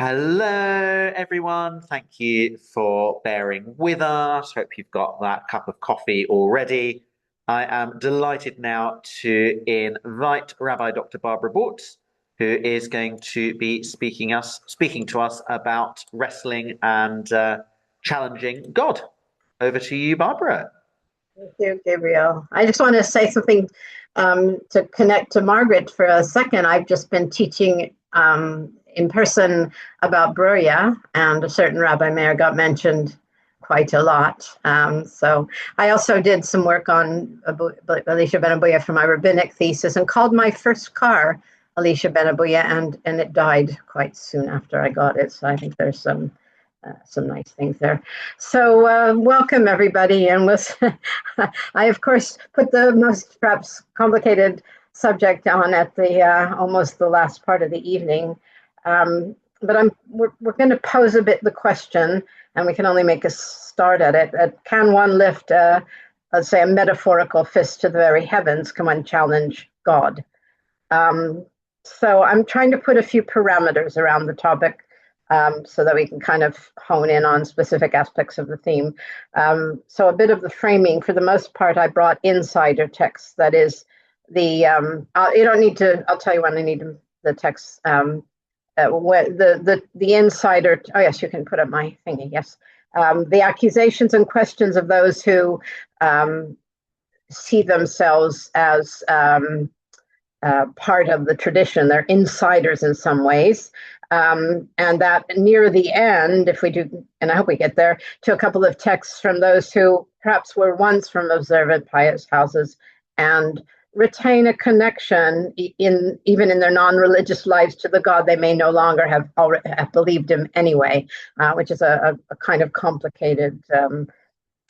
Hello, everyone. Thank you for bearing with us. Hope you've got that cup of coffee already. I am delighted now to invite Rabbi Dr. Barbara Borts, who is going to be speaking to us about wrestling and challenging God. Over to you, Barbara. Thank you, Gabriel. I just want to say something to connect to Margaret for a second. I've just been teaching in person about Bruriah, and a certain Rabbi Meir got mentioned quite a lot. So I also did some work on Elisha ben Abuya for my rabbinic thesis and called my first car Elisha ben Abuya, and it died quite soon after I got it. So I think there's some nice things there. So welcome everybody, and I of course put the most perhaps complicated subject on at the almost the last part of the evening, but we're going to pose a bit the question, and we can only make a start at it. Can one lift, let's say, a metaphorical fist to the very heavens? Can one challenge God? So I'm trying to put a few parameters around the topic, so that we can kind of hone in on specific aspects of the theme. So a bit of the framing. For the most part, I brought insider texts. That is, you don't need to. I'll tell you when I need the text. The insider. Oh yes, you can put up my thingy. Yes, the accusations and questions of those who see themselves as part of the tradition. They're insiders in some ways. And that near the end, if we do, and I hope we get there, to a couple of texts from those who perhaps were once from observant, pious houses and retain a connection even in their non-religious lives to the God they may no longer have believed him anyway, which is a kind of complicated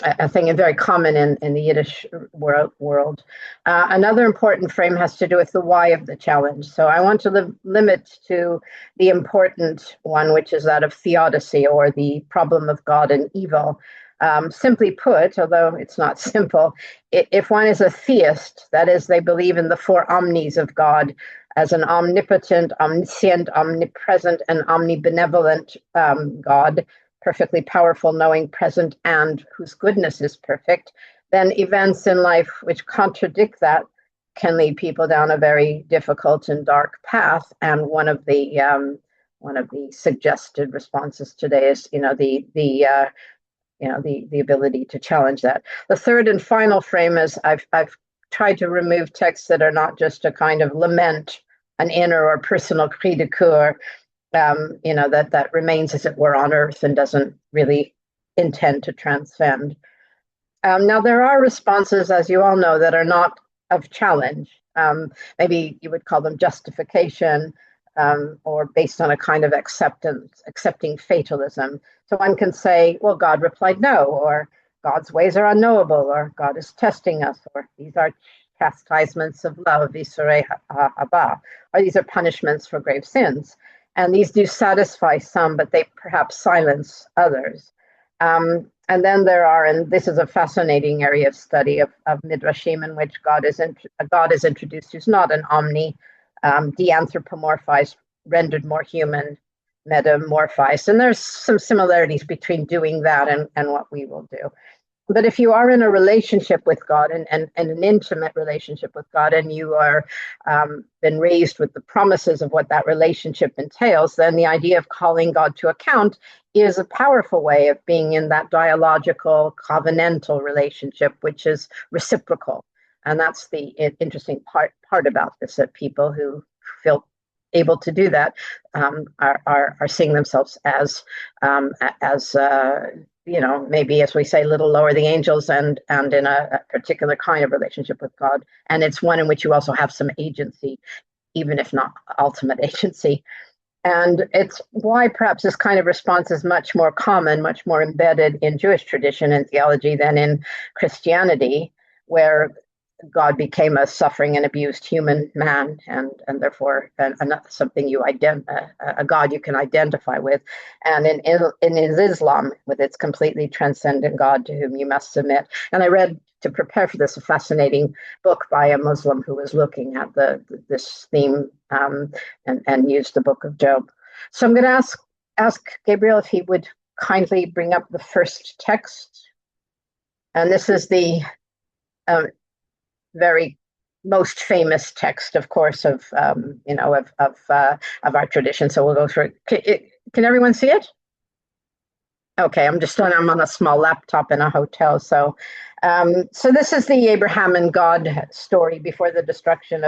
a thing and very common in the Yiddish world. Another important frame has to do with the why of the challenge. So I want to limit to the important one, which is that of theodicy, or the problem of God and evil. Simply put, although it's not simple, if one is a theist, that is, they believe in the four omnis of God as an omnipotent, omniscient, omnipresent, and omnibenevolent God, perfectly powerful, knowing, present, and whose goodness is perfect, then events in life which contradict that can lead people down a very difficult and dark path. And one of the suggested responses today is, the ability to challenge that. The third and final frame is I've tried to remove texts that are not just a kind of lament, an inner or personal cri de coeur, that remains, as it were, on earth and doesn't really intend to transcend. Now, there are responses, as you all know, that are not of challenge. Maybe you would call them justification, or based on a kind of accepting fatalism. So one can say, well, God replied no, or God's ways are unknowable, or God is testing us, or these are chastisements of love, Yisrei haba, or these are punishments for grave sins. And these do satisfy some, but they perhaps silence others. And then there are, and this is a fascinating area of study of midrashim, in which God is introduced who's not an omni, de-anthropomorphized, rendered more human, metamorphized. And there's some similarities between doing that and what we will do. But if you are in a relationship with God, and an intimate relationship with God, and you are been raised with the promises of what that relationship entails, then the idea of calling God to account is a powerful way of being in that dialogical, covenantal relationship, which is reciprocal. And that's the interesting part about this, that people who feel able to do that are seeing themselves as maybe, as we say, a little lower the angels, and in a particular kind of relationship with God. And it's one in which you also have some agency, even if not ultimate agency. And it's why perhaps this kind of response is much more common, much more embedded in Jewish tradition and theology than in Christianity, where God became a suffering and abused human man, and therefore something a God you can identify with. And in Islam, with its completely transcendent God to whom you must submit. And I read, to prepare for this, a fascinating book by a Muslim who was looking at this theme, and used the book of Job. So I'm going to ask ask Gabriel if he would kindly bring up the first text. And this is the very most famous text, of course, of our tradition. So we'll go through it. Can everyone see it? Okay, I'm on a small laptop in a hotel. So this is the Abraham and God story before the destruction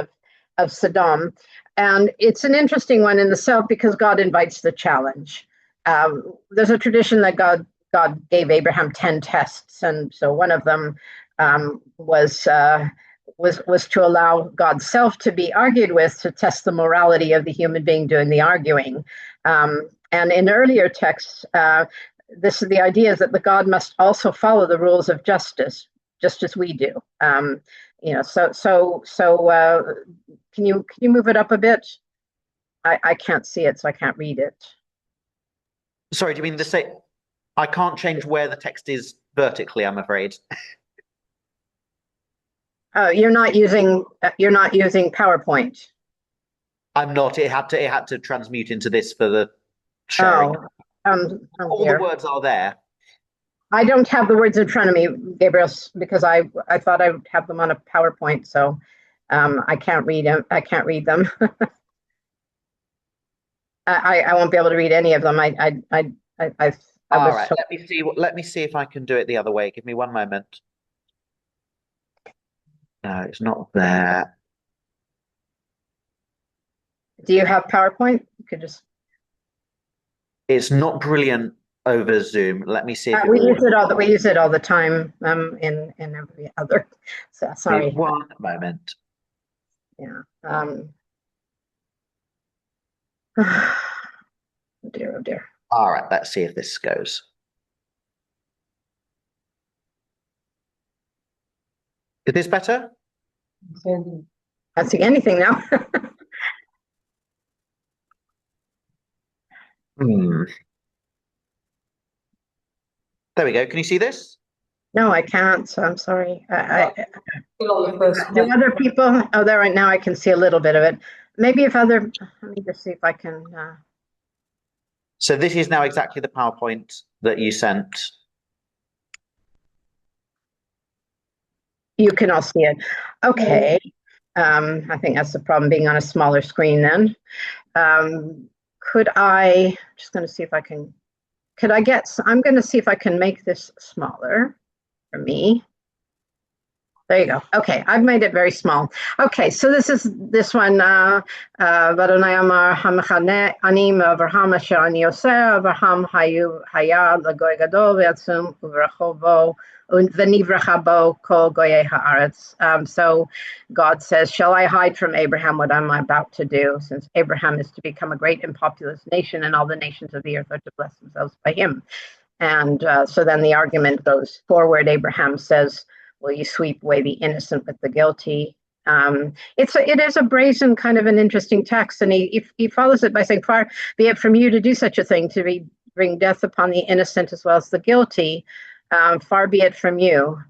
of Sodom. And it's an interesting one in itself because God invites the challenge. There's a tradition that God gave Abraham 10 tests. And so one of them was to allow God's self to be argued with, to test the morality of the human being doing the arguing. And in earlier texts, the idea is that the God must also follow the rules of justice, just as we do. Can you move it up a bit? I can't see it, so I can't read it. Sorry, do you mean to say I can't change where the text is vertically, I'm afraid. Oh, you're not using PowerPoint. I'm not. It had to transmute into this for the sharing. All the words are there. I don't have the words in front of me, Gabriel, because I thought I would have them on a PowerPoint, so I can't read them. I can't read them. I won't be able to read any of them. All right. Let me see if I can do it the other way. Give me one moment. No, it's not there. Do you have PowerPoint? You could just. It's not brilliant over Zoom. Let me see if we use it all the time. In every other. So sorry. One moment. Yeah. Oh dear, oh dear. All right. Let's see if this goes. Is this better? Can't see anything now. There we go. Can you see this? No, I can't. So I'm sorry. Do other people? Oh, there right now I can see a little bit of it. Maybe if other. Let me just see if I can. So this is now exactly the PowerPoint that you sent. You can all see it. Okay. I think that's the problem, being on a smaller screen then. Could I, just going to see if I can, I'm going to see if I can make this smaller for me. There you go. Okay, I've made it very small. Okay, so this one. Vadonai amar hamachane anim Avraham asher ani oseh Avraham haya lagoy gadol ve'atzum uvrachovo v'nivracha bo kol goyei haaretz. So God says, "Shall I hide from Abraham what I'm about to do? Since Abraham is to become a great and populous nation, and all the nations of the earth are to bless themselves by him." And so then the argument goes forward. Abraham says, will you sweep away the innocent with the guilty? It is a brazen kind of an interesting text, and he follows it by saying, far be it from you to do such a thing, to bring death upon the innocent as well as the guilty. Far be it from you.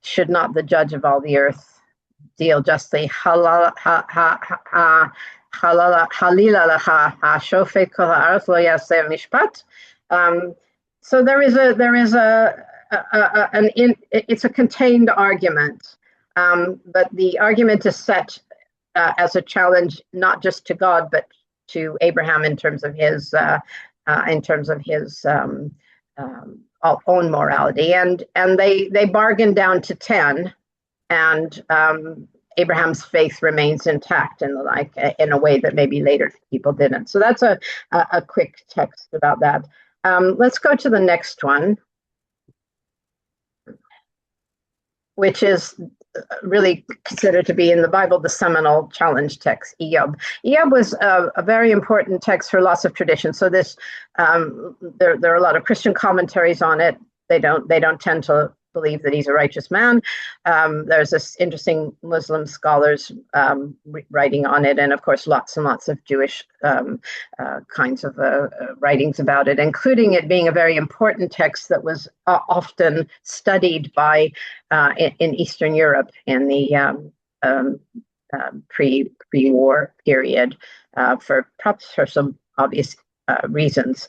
Should not the judge of all the earth deal justly? Halila lacha hashofet kol haaretz lo yaseh mishpat. So there is it's a contained argument, but the argument is set as a challenge not just to God but to Abraham in terms of his own morality, and they bargain down to 10, and Abraham's faith remains intact in a way that maybe later people didn't. So that's a quick text about that. Let's go to the next one, which is really considered to be in the Bible the seminal challenge text, Iyov. Iyov was a very important text for lots of traditions. So this, there are a lot of Christian commentaries on it. They don't tend to believe that he's a righteous man. There's this interesting Muslim scholars writing on it, and of course lots and lots of Jewish kinds of writings about it, including it being a very important text that was often studied by in Eastern Europe in the pre-war period for some obvious reasons.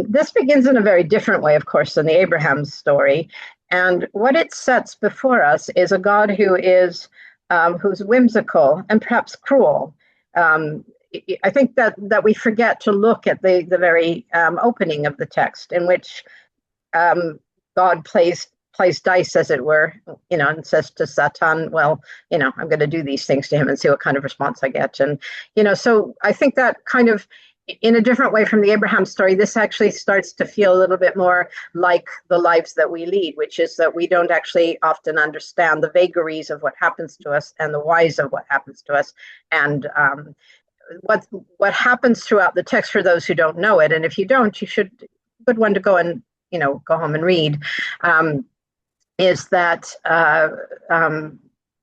This begins in a very different way, of course, than the Abraham story. And what it sets before us is a God who is who's whimsical and perhaps cruel. I think that we forget to look at the very opening of the text, in which God plays dice, as it were, and says to Satan, well, I'm going to do these things to him and see what kind of response I get. And, so I think that kind of, in a different way from the Abraham story, this actually starts to feel a little bit more like the lives that we lead, which is that we don't actually often understand the vagaries of what happens to us and the whys of what happens to us. And what happens throughout the text, for those who don't know it, and if you don't, you should, good one to go and, go home and read, is that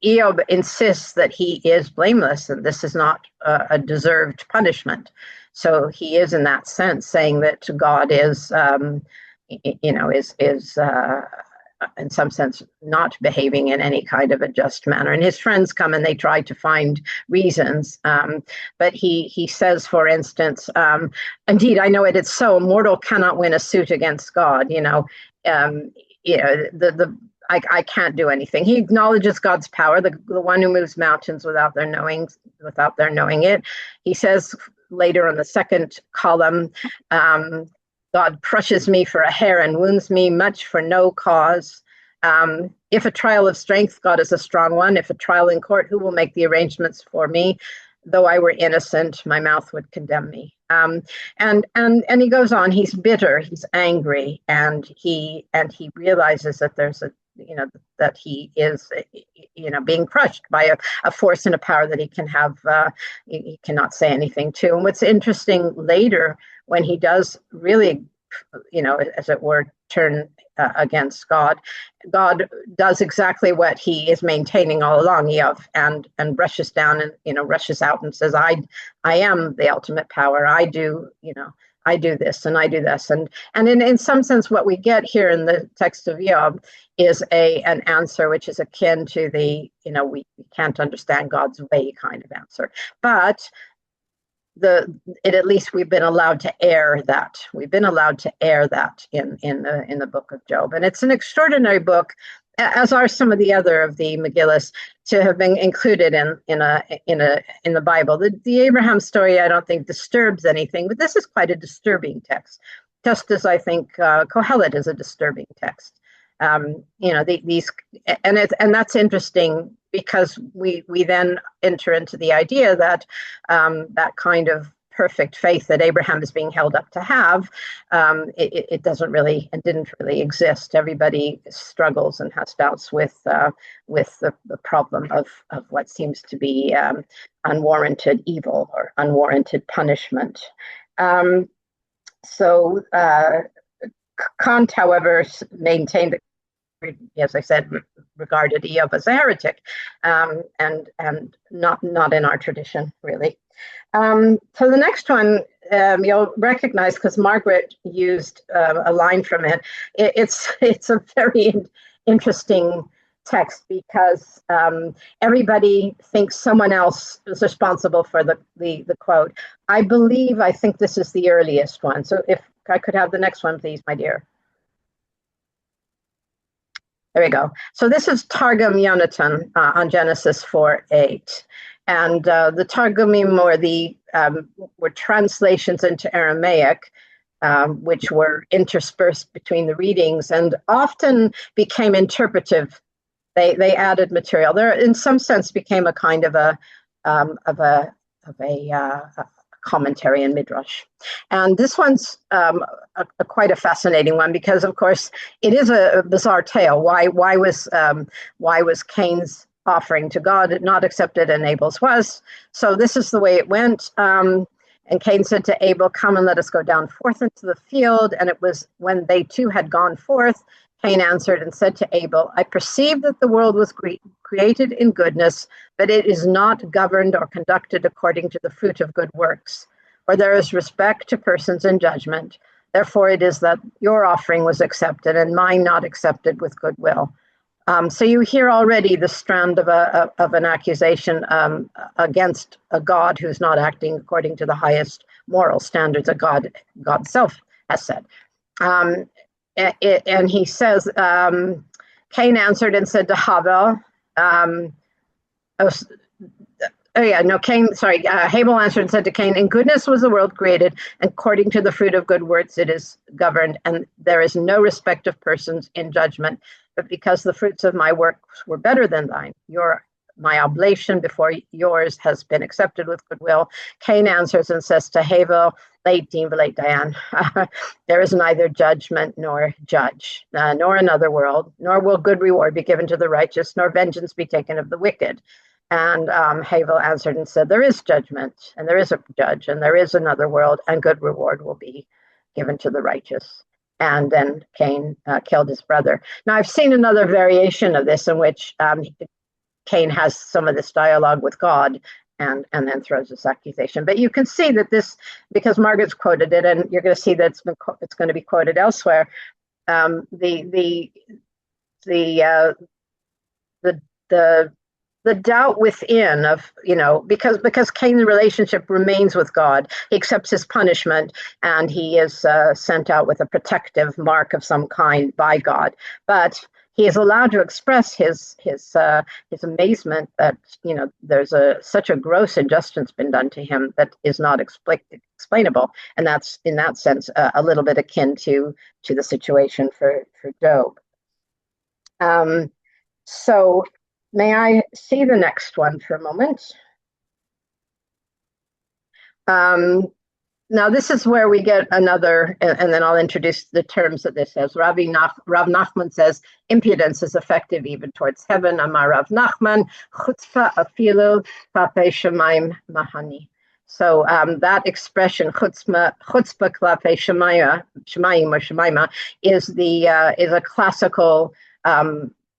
Eob insists that he is blameless and this is not a deserved punishment. So he is, in that sense, saying that God is, in some sense, not behaving in any kind of a just manner. And his friends come and they try to find reasons. But he says, for instance, indeed, I know it, it's so, a mortal cannot win a suit against God. I can't do anything. He acknowledges God's power, the one who moves mountains without their knowing it. He says later in the second column, God crushes me for a hair and wounds me much for no cause. If a trial of strength, God is a strong one. If a trial in court, who will make the arrangements for me? Though I were innocent, my mouth would condemn me. And he goes on. He's bitter. He's angry, and he realizes that there's that he is, being crushed by a force and a power that he can have. He cannot say anything to. And what's interesting later, when he does really, as it were, turn against God, God does exactly what he is maintaining all along, and rushes down and, rushes out and says, I am the ultimate power. I do this and I do this. And in some sense, what we get here in the text of Job is an answer which is akin to the, we can't understand God's way kind of answer. But at least we've been allowed to air that. We've been allowed to air that in the book of Job, and it's an extraordinary book, as are some of the other of the Megillahs, to have been included in the Bible. The Abraham story, I don't think, disturbs anything, but this is quite a disturbing text, just as I think Kohelet is a disturbing text. These and that's interesting, because we then enter into the idea that that kind of perfect faith that Abraham is being held up to have, it doesn't really and didn't really exist. Everybody struggles and has doubts with the problem of what seems to be unwarranted evil or unwarranted punishment. Kant, however, maintained that, as I said, regarded Eob as a heretic, and not in our tradition, really. So the next one you'll recognize, because Margaret used a line from it. It's a very interesting text, because everybody thinks someone else is responsible for the quote. I think this is the earliest one. So if I could have the next one, please, my dear. There we go. So this is Targum Yonatan on Genesis 4:8. And the Targumim were translations into Aramaic, which were interspersed between the readings and often became interpretive. They added material. There, in some sense, became a kind of a commentary in Midrash. And this one's quite a fascinating one, because, of course, it is a bizarre tale. Why was Cain's offering to God not accepted and Abel's was? So this is the way it went. And Cain said to Abel, "Come and let us go down forth into the field." And it was when they two had gone forth, Cain answered and said to Abel, "I perceive that the world was created in goodness, but it is not governed or conducted according to the fruit of good works, for there is respect to persons in judgment. Therefore it is that your offering was accepted and mine not accepted with goodwill." So you hear already the strand of an accusation against a God who's not acting according to the highest moral standards that God self has set. And he says, Cain answered and said to Havel, Habel answered and said to Cain, in goodness was the world created, and according to the fruit of good works it is governed, and there is no respect of persons in judgment. But because the fruits of my works were better than thine, my oblation before yours has been accepted with goodwill. Cain answers and says to Havel, late Dean, late Diane, there is neither judgment nor judge, nor another world, nor will good reward be given to the righteous, nor vengeance be taken of the wicked. And Havel answered and said, there is judgment, and there is a judge, and there is another world, and good reward will be given to the righteous. And then Cain killed his brother. Now, I've seen another variation of this in which Cain has some of this dialogue with God and then throws this accusation. But you can see that this, because Margaret's quoted it, and you're going to see that it's going to be quoted elsewhere, the doubt within of, because Cain's relationship remains with God, he accepts his punishment, and he is sent out with a protective mark of some kind by God. But he is allowed to express his amazement that, there's such a gross injustice been done to him that is not explainable. And that's, in that sense, a little bit akin to the situation for Job. So may I see the next one for a moment? Now, this is where we get another, and then I'll introduce the terms that this says. Rav Nachman says, impudence is effective even towards heaven. Amar Rav Nachman, chutzpah afilu klape shemaim mahani. So that expression, chutzpah klape shemaim or shemaima, is a classical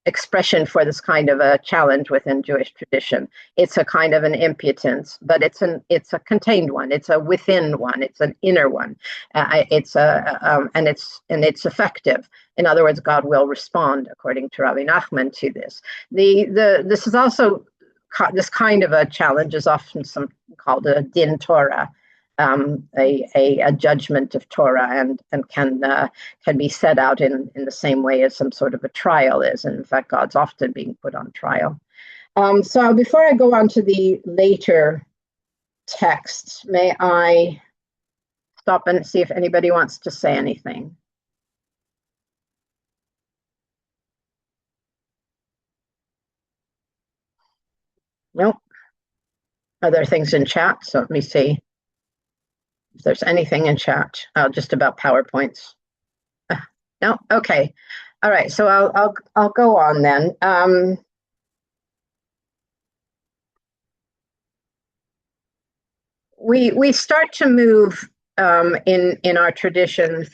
expression for this kind of a challenge within Jewish tradition. It's a kind of an impotence, but it's a contained one. It's a within one. It's an inner one. And it's effective. In other words, God will respond, according to Rabbi Nachman, to this. This is also, this kind of a challenge is often called a din Torah. A judgment of Torah, and can be set out in the same way as some sort of a trial is. And in fact, God's often being put on trial. So before I go on to the later texts, may I stop and see if anybody wants to say anything? Nope. Are there things in chat? So let me see if there's anything in chat, just about PowerPoints. No? Okay. All right. So I'll go on then. We start to move in our tradition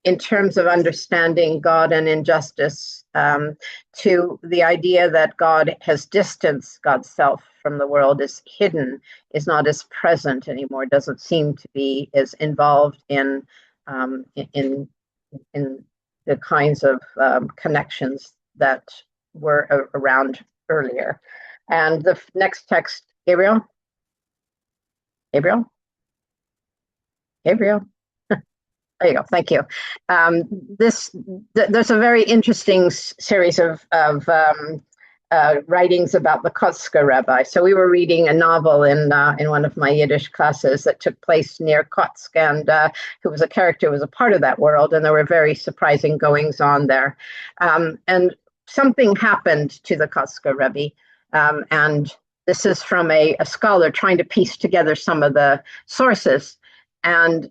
in terms of understanding God and injustice to the idea that God has distanced God's self from the world, is hidden, is not as present anymore, doesn't seem to be as involved in the kinds of connections that were around earlier. And the next text, Gabriel. There you go. Thank you. There's a very interesting series of writings about the Kotzker Rebbe. So we were reading a novel in one of my Yiddish classes that took place near Kotsk, and who was a character who was a part of that world, and there were very surprising goings on there. And something happened to the Kotzker Rebbe, and this is from a scholar trying to piece together some of the sources. And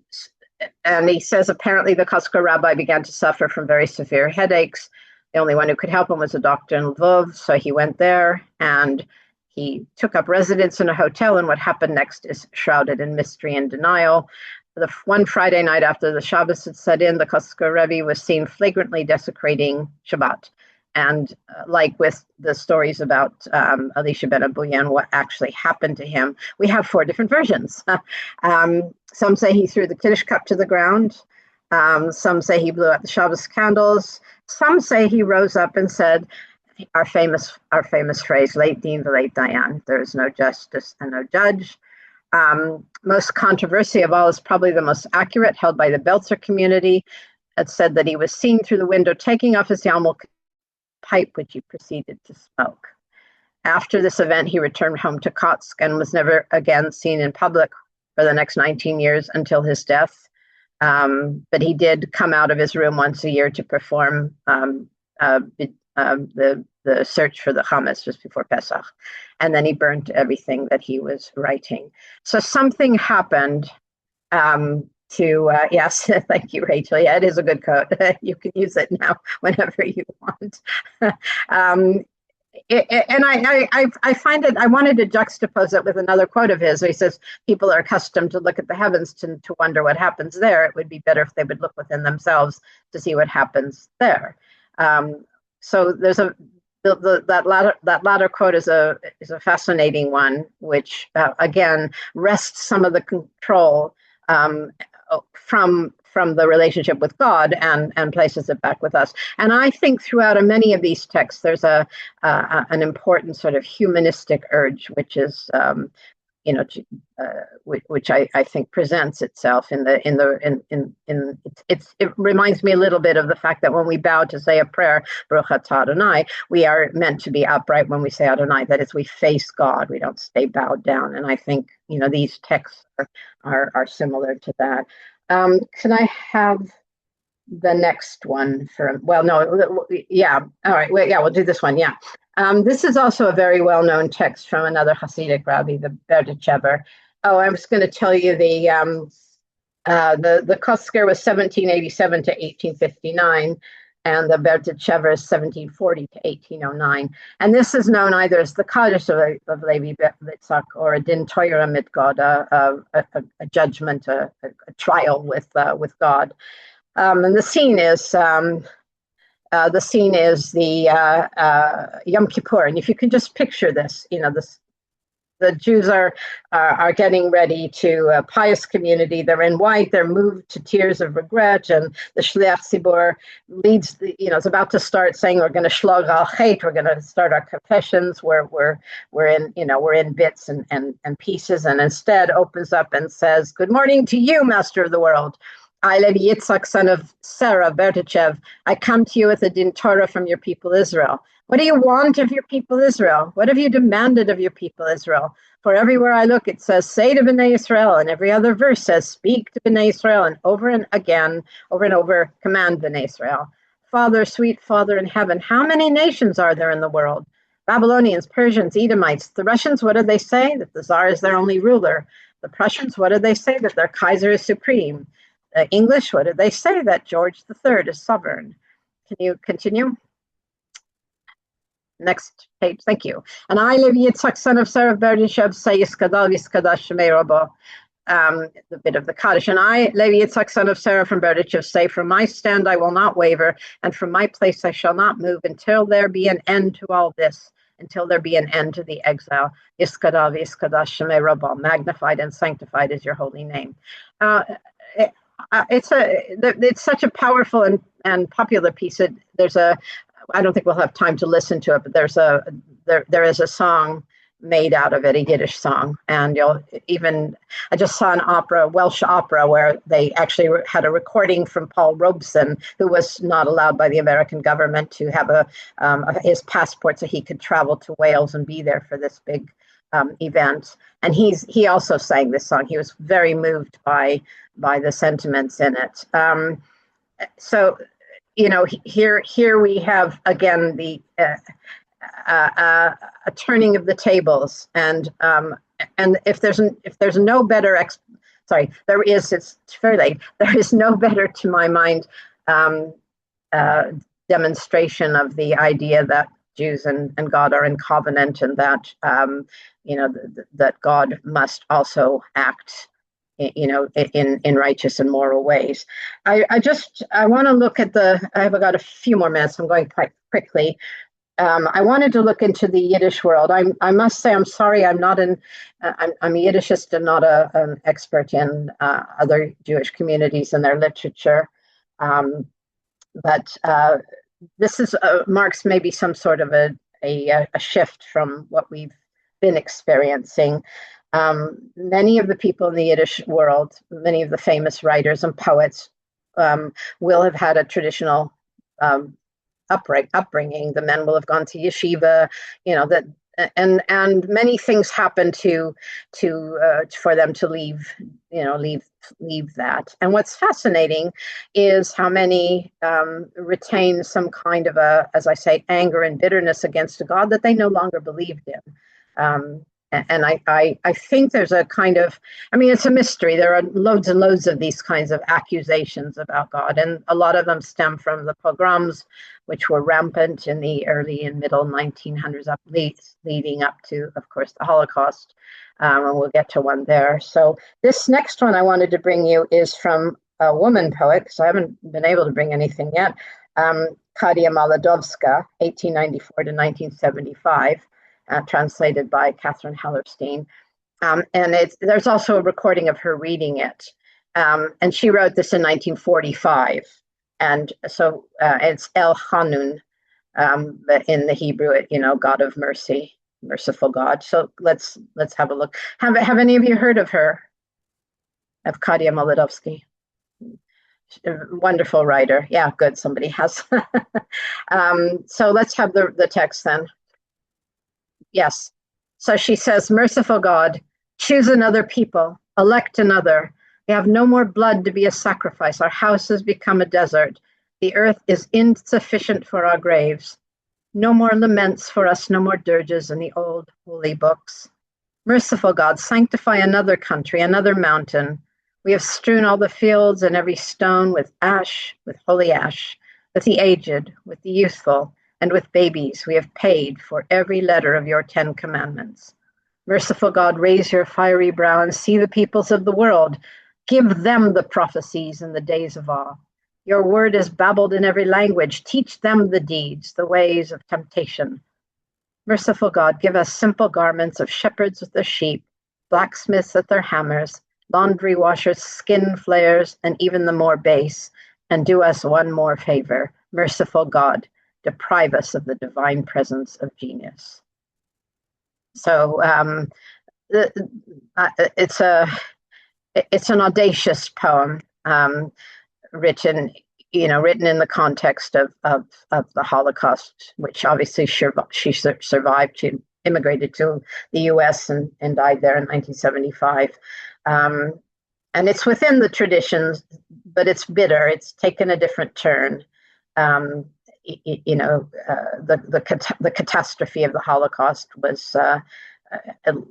he says apparently the Kotzker rabbi began to suffer from very severe headaches. The only one who could help him was a doctor in Lvov, so he went there and he took up residence in a hotel, and what happened next is shrouded in mystery and denial. One Friday night after the Shabbos had set in, the Kotzker Rebbe was seen flagrantly desecrating Shabbat. And like with the stories about Elisha ben Abuyan, what actually happened to him, we have 4 different versions. Some say he threw the Kiddush cup to the ground. Some say he blew out the Shabbos candles. Some say he rose up and said, our famous phrase, late Dean, the late Diane. There is no justice and no judge. Most controversy of all is probably the most accurate, held by the Belzer community. It said that he was seen through the window taking off his yarmulke pipe, which he proceeded to smoke. After this event, he returned home to Kotsk and was never again seen in public for the next 19 years until his death. But he did come out of his room once a year to perform the search for the Chametz just before Pesach. And then he burnt everything that he was writing. So something happened yes, thank you, Rachel. Yeah, it is a good quote. You can use it now whenever you want. And I find it, I wanted to juxtapose it with another quote of his where he says, people are accustomed to look at the heavens to wonder what happens there. It would be better if they would look within themselves to see what happens there. So there's that latter quote is a fascinating one, which again wrests some of the control from the relationship with God and places it back with us. And I think throughout many of these texts, there's an important sort of humanistic urge, which is which I think presents itself it reminds me a little bit of the fact that when we bow to say a prayer, Baruch atah Adonai, we are meant to be upright when we say Adonai. That is, we face God. We don't stay bowed down. And I think these texts are similar to that. Can I have the next one all right, wait, yeah, we'll do this one. Yeah. This is also a very well-known text from another Hasidic rabbi, the Berdichever. Oh, I was going to tell you the Kosker was 1787 to 1859, and the Berdichever is 1740 to 1809. And this is known either as the Kaddish of Levi Yitzhak or a Din Torah mit God, a judgment, a trial with God. And the scene is the Yom Kippur, and if you can just picture this, the Jews are getting ready to a pious community. They're in white. They're moved to tears of regret, and the Shliach Tzibur leads. Is about to start saying, "We're going to shlog al chet. We're going to start our confessions. We're in bits and pieces," and instead opens up and says, "Good morning to you, Master of the world. I, Levi Yitzhak, son of Sarah Berdichev, I come to you with a din Torah from your people Israel. What do you want of your people Israel? What have you demanded of your people Israel? For everywhere I look, it says, say to Bnei Israel, and every other verse says, speak to Bnei Israel, and over and over, command Bnei Israel. Father, sweet Father in heaven, how many nations are there in the world? Babylonians, Persians, Edomites. The Russians, what do they say? That the Tsar is their only ruler. The Prussians, what do they say? That their Kaiser is supreme. The English, what did they say? That George III is sovereign. Can you continue? Next page, thank you. And I, Levi Yitzhak, son of Sarah Berdichev, say Yiskadal Yiskadash Shemei Rabba, the bit of the Kaddish. And I, Levi Yitzhak, son of Sarah from Berdichev, say, from my stand I will not waver, and from my place I shall not move until there be an end to all this, until there be an end to the exile. Yiskadav Yiskadash Shemei Rabba, magnified and sanctified is your holy name. It's such a powerful and popular piece. I don't think we'll have time to listen to it, but there is a song made out of it, a Yiddish song, and I just saw an opera, Welsh opera, where they actually had a recording from Paul Robeson, who was not allowed by the American government to have his passport so he could travel to Wales and be there for this big event. And he also sang this song. He was very moved by the sentiments in it. So, here we have again the a turning of the tables, and if there's no better there is. It's very late. There is no better, to my mind, demonstration of the idea that Jews and God are in covenant, and that that God must also act in righteous and moral ways. I want to look at I've got a few more minutes. I'm going quite quickly. I wanted to look into the Yiddish world. I must say, I'm sorry, I'm not I'm a Yiddishist and not an expert in other Jewish communities and their literature. But this is marks maybe some sort of a shift from what we've been experiencing. Many of the people in the Yiddish world, many of the famous writers and poets, will have had a traditional upbringing. The men will have gone to yeshiva, that, and many things happen to for them to leave that. And what's fascinating is how many retain some kind of as I say, anger and bitterness against a God that they no longer believed in. And I think there's a kind of, I mean, it's a mystery. There are loads and loads of these kinds of accusations about God, and a lot of them stem from the pogroms, which were rampant in the early and middle 1900s, leading up to, of course, the Holocaust. And we'll get to one there. So this next one I wanted to bring you is from a woman poet, because I haven't been able to bring anything yet, Kadia Maladovska, 1894 to 1975. Translated by Catherine Hellerstein. And there's also a recording of her reading it. And she wrote this in 1945. And so it's El Hanun, but in the Hebrew, God of mercy, merciful God. So let's have a look. Have any of you heard of her? Of Kadia Maladovsky? Wonderful writer. Yeah, good. Somebody has. So let's have the text then. Yes. So she says, merciful God, choose another people, elect another. We have no more blood to be a sacrifice. Our house has become a desert. The earth is insufficient for our graves. No more laments for us, no more dirges in the old holy books. Merciful God, sanctify another country, another mountain. We have strewn all the fields and every stone with ash, with holy ash, with the aged, with the youthful, and with babies we have paid for every letter of your 10 commandments. Merciful God, raise your fiery brow and see the peoples of the world. Give them the prophecies in the days of awe. Your word is babbled in every language. Teach them the deeds, the ways of temptation. Merciful God, give us simple garments of shepherds with their sheep, blacksmiths at their hammers, laundry washers, skin flayers, and even the more base, and do us one more favor. Merciful God, deprive us of the divine presence of genius. So it's an audacious poem, written in the context of the Holocaust, which obviously she survived. She immigrated to the U.S. and died there in 1975. And it's within the traditions, but it's bitter. It's taken a different turn. The catastrophe of the Holocaust was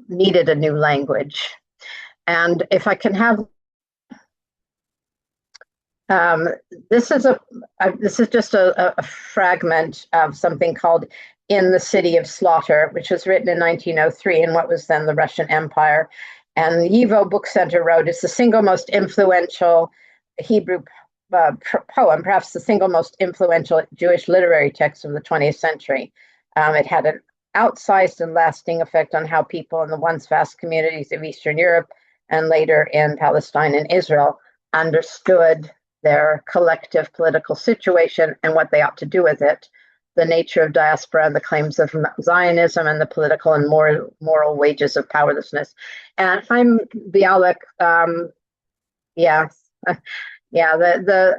needed a new language. And if I can have, this is just a fragment of something called "In the City of Slaughter," which was written in 1903 in what was then the Russian Empire. And the YIVO Book Center wrote, it's the single most influential Hebrew poem, perhaps the single most influential Jewish literary text of the 20th century. It had an outsized and lasting effect on how people in the once vast communities of Eastern Europe and later in Palestine and Israel understood their collective political situation and what they ought to do with it, the nature of diaspora and the claims of Zionism and the political and moral wages of powerlessness. And Chaim Bialik, the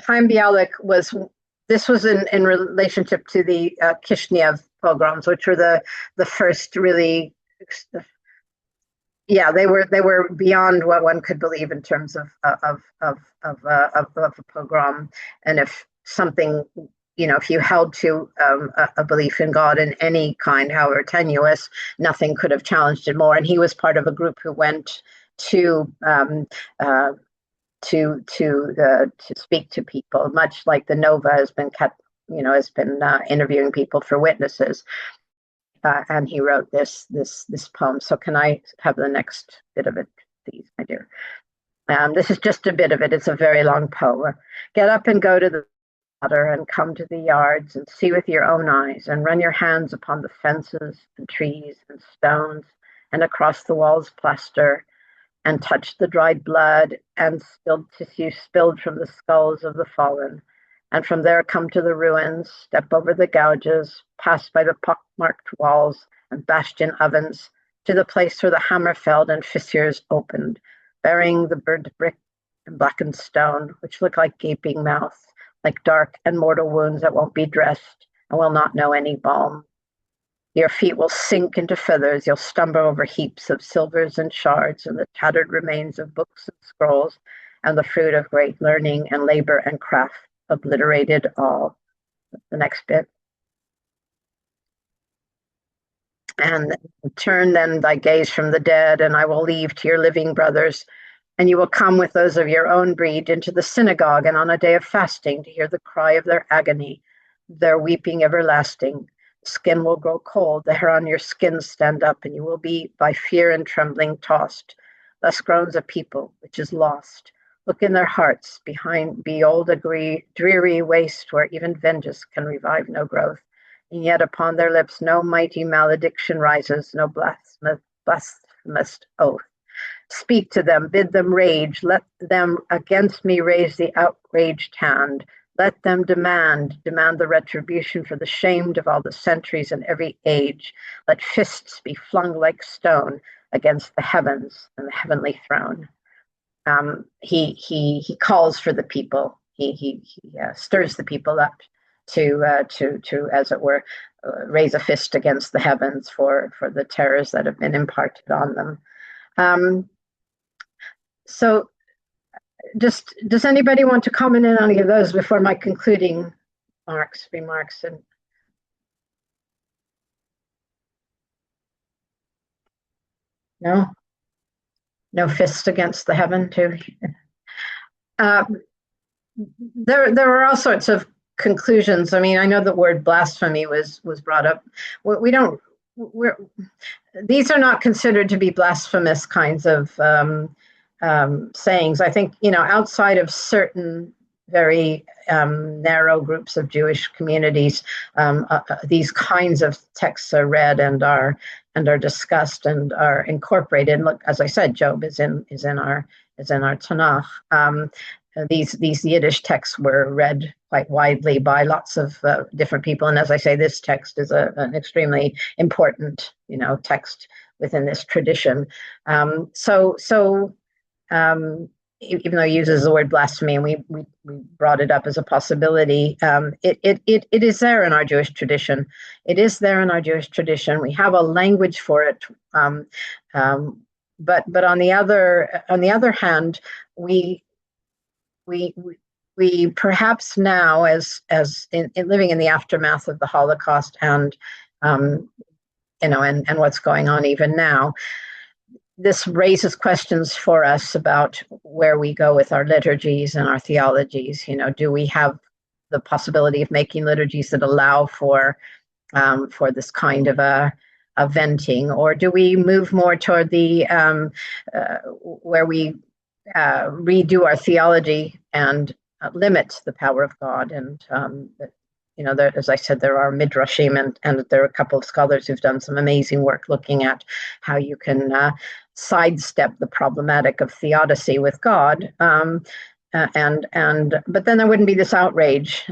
Chaim Bialik this was in relationship to the Kishinev pogroms, which were the first really, they were beyond what one could believe in terms of a pogrom. And if something, if you held to a belief in God in any kind, however tenuous, nothing could have challenged it more. And he was part of a group who went to speak to people, much like the Nova has been interviewing people for witnesses. And he wrote this poem. So can I have the next bit of it, please, my dear? This is just a bit of it. It's a very long poem. Get up and go to the water and come to the yards and see with your own eyes and run your hands upon the fences and trees and stones and across the walls plaster and touch the dried blood and spilled tissue spilled from the skulls of the fallen and from there come to the ruins, step over the gouges, pass by the pockmarked walls and bastion ovens, to the place where the hammer fell and fissures opened, burying the burnt brick and blackened stone, which look like gaping mouths, like dark and mortal wounds that won't be dressed and will not know any balm. Your feet will sink into feathers. You'll stumble over heaps of silvers and shards and the tattered remains of books and scrolls and the fruit of great learning and labor and craft obliterated all. The next bit. And turn then thy gaze from the dead, and I will leave to your living brothers, and you will come with those of your own breed into the synagogue and on a day of fasting to hear the cry of their agony, their weeping everlasting. Skin will grow cold, the hair on your skin stand up, and you will be by fear and trembling tossed. Thus groans a people which is lost. Look in their hearts, behold a dreary waste where even vengeance can revive no growth. And yet upon their lips no mighty malediction rises, no blasphemous oath. Speak to them, bid them rage, let them against me raise the outraged hand. Let them demand the retribution for the shamed of all the centuries and every age. Let fists be flung like stone against the heavens and the heavenly throne. He calls for the people. He stirs the people up to as it were raise a fist against the heavens for the terrors that have been imparted on them. So does anybody want to comment in on any of those before my concluding remarks? And no fist against the heaven too. There are all sorts of conclusions. I mean, I know the word blasphemy was brought up. These are not considered to be blasphemous kinds of sayings. I think, outside of certain very narrow groups of Jewish communities, these kinds of texts are read and are discussed and are incorporated. And look, as I said, Job is in our Tanakh. These Yiddish texts were read quite widely by lots of different people, and as I say, this text is an extremely important, text within this tradition. Even though he uses the word blasphemy, and we brought it up as a possibility, it is there in our Jewish tradition. It is there in our Jewish tradition. We have a language for it, but on the other hand, we perhaps now, as in living in the aftermath of the Holocaust and and what's going on even now, this raises questions for us about where we go with our liturgies and our theologies. Do we have the possibility of making liturgies that allow for this kind of a venting, or do we move more toward the where we redo our theology and limit the power of God? And there, as I said, there are midrashim, and there are a couple of scholars who've done some amazing work looking at how you can sidestep the problematic of theodicy with God, but then there wouldn't be this outrage,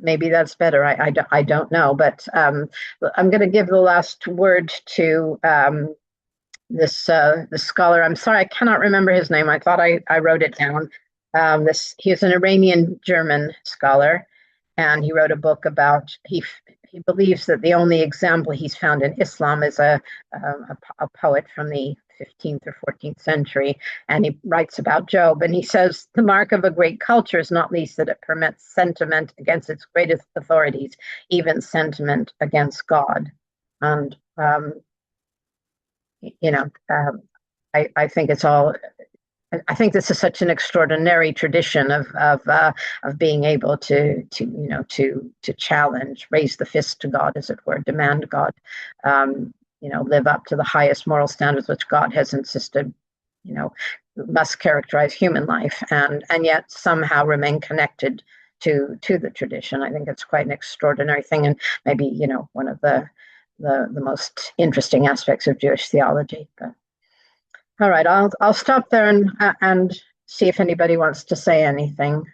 maybe that's better. I don't know, but I'm going to give the last word to this scholar. I'm sorry, I cannot remember his name. I thought I wrote it down. He's an Iranian German scholar, and he wrote a book about he believes that the only example he's found in Islam is a poet from the 15th or 14th century, and he writes about Job, and he says the mark of a great culture is not least that it permits sentiment against its greatest authorities, even sentiment against God. And I think it's all. I think this is such an extraordinary tradition of being able to challenge, raise the fist to God, as it were, demand God, live up to the highest moral standards which God has insisted, must characterize human life, and yet somehow remain connected to the tradition. I think it's quite an extraordinary thing, and maybe one of the most interesting aspects of Jewish theology. But all right, I'll stop there and see if anybody wants to say anything.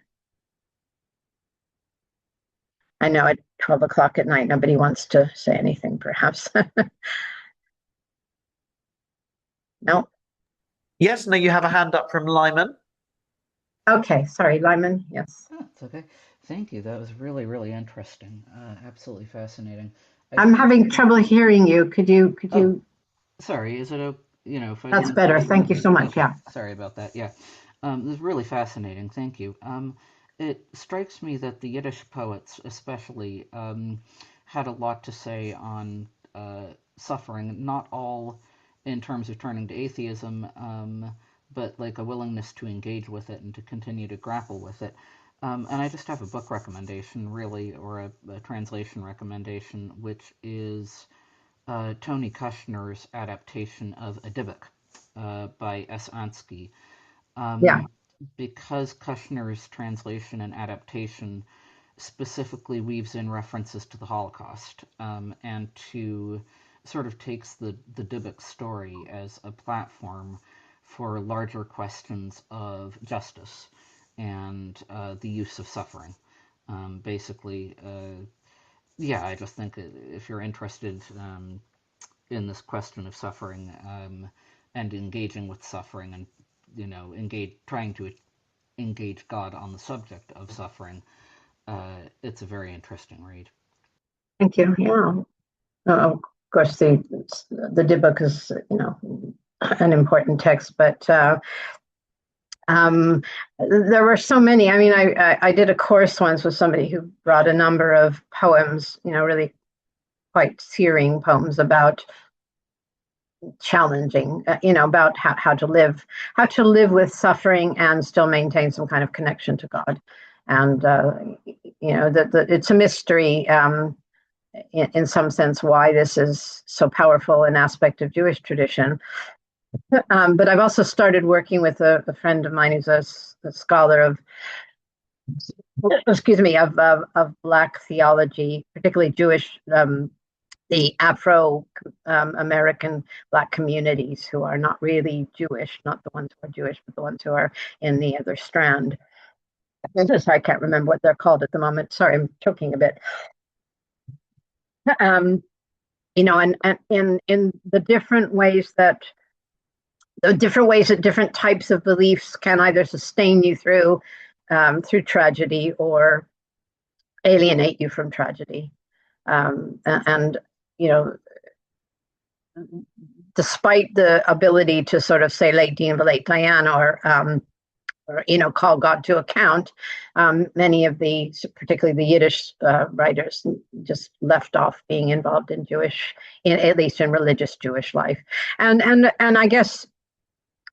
I know at 12 o'clock at night, nobody wants to say anything, perhaps. No. Yes, no, you have a hand up from Lyman. Okay, sorry, Lyman. Yes. Oh, it's okay. Thank you. That was really, really interesting. Absolutely fascinating. I I'm think. having trouble hearing you. Could Oh, you? sorry. Is it if I That's can better. just. Thank you so much. Okay. Yeah. Sorry about that. Yeah. This is really fascinating. Thank you. It strikes me that the Yiddish poets, especially, had a lot to say on suffering. Not all in terms of turning to atheism, but like a willingness to engage with it and to continue to grapple with it. And I just have a book recommendation, really, or a translation recommendation, which is Tony Kushner's adaptation of A Dybbuk by S. Ansky. Yeah. Um, because Kushner's translation and adaptation specifically weaves in references to the Holocaust, and to sort of takes the Dybbuk story as a platform for larger questions of justice and the use of suffering. Basically, yeah, I just think if you're interested in this question of suffering, and engaging with suffering, and trying to engage God on the subject of suffering, it's a very interesting read. Thank you. Yeah. Of course, the Dybbuk is, an important text, but there were so many. I mean, I did a course once with somebody who brought a number of poems, really quite searing poems about challenging, about how to live with suffering and still maintain some kind of connection to God. And that it's a mystery, in some sense, why this is so powerful an aspect of Jewish tradition. But I've also started working with a friend of mine who's a scholar of, excuse me, of Black theology, particularly Jewish, the Afro American Black communities who are not really Jewish, not the ones who are Jewish, but the ones who are in the other strand. I can't remember what they're called at the moment. Sorry, I'm choking a bit. Um, and in the different ways that different types of beliefs can either sustain you through tragedy or alienate you from tragedy. And you know, despite the ability to sort of say late Dean, late Diane, or call God to account, many of particularly the Yiddish writers, just left off being involved in at least in religious Jewish life, and I guess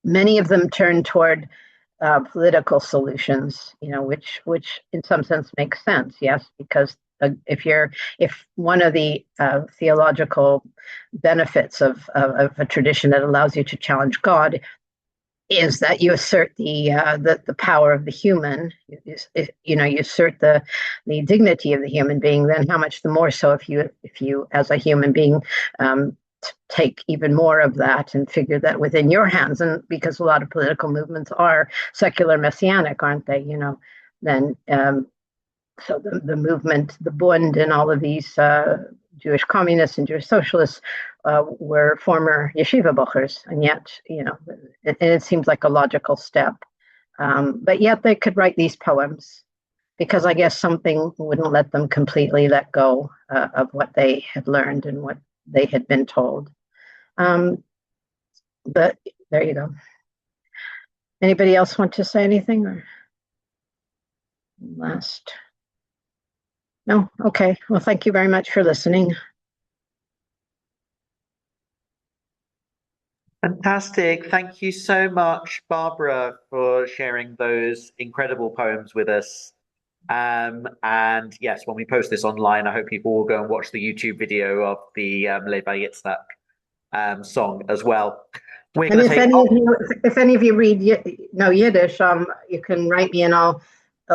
many of them turn toward political solutions, which in some sense makes sense, yes, because if one of the theological benefits of a tradition that allows you to challenge God is that you assert the power of the human, you assert the dignity of the human being. Then how much the more so if you as a human being take even more of that and figure that within your hands. And because a lot of political movements are secular messianic, aren't they? Then so the movement, the Bund, and all of these Jewish communists and Jewish socialists were former yeshiva bochers, and yet, it seems like a logical step. But yet they could write these poems because I guess something wouldn't let them completely let go of what they had learned and what they had been told. But there you go. Anybody else want to say anything or last? No? Okay. Well, thank you very much for listening. Fantastic. Thank you so much, Barbara, for sharing those incredible poems with us. And yes, when we post this online, I hope people will go and watch the YouTube video of the Levi Yitzhak song as well. We're And going to take if any of you read Yiddish, you can write me and I'll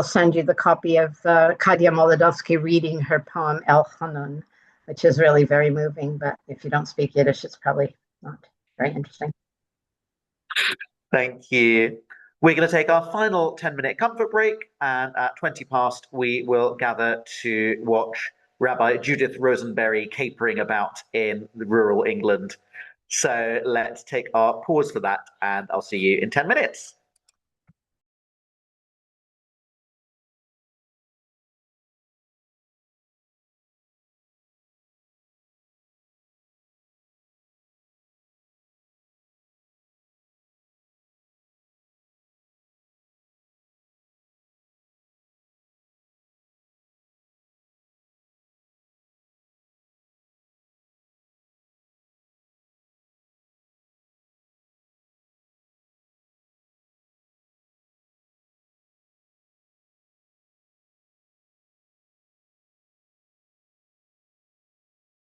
send you the copy of Kadia Molodowski reading her poem El Hanun, which is really very moving. But if you don't speak Yiddish, it's probably not very interesting. Thank you. We're going to take our final 10-minute comfort break, and at 20 past, we will gather to watch Rabbi Judith Rosenberry capering about in rural England. So let's take our pause for that, and I'll see you in 10 minutes.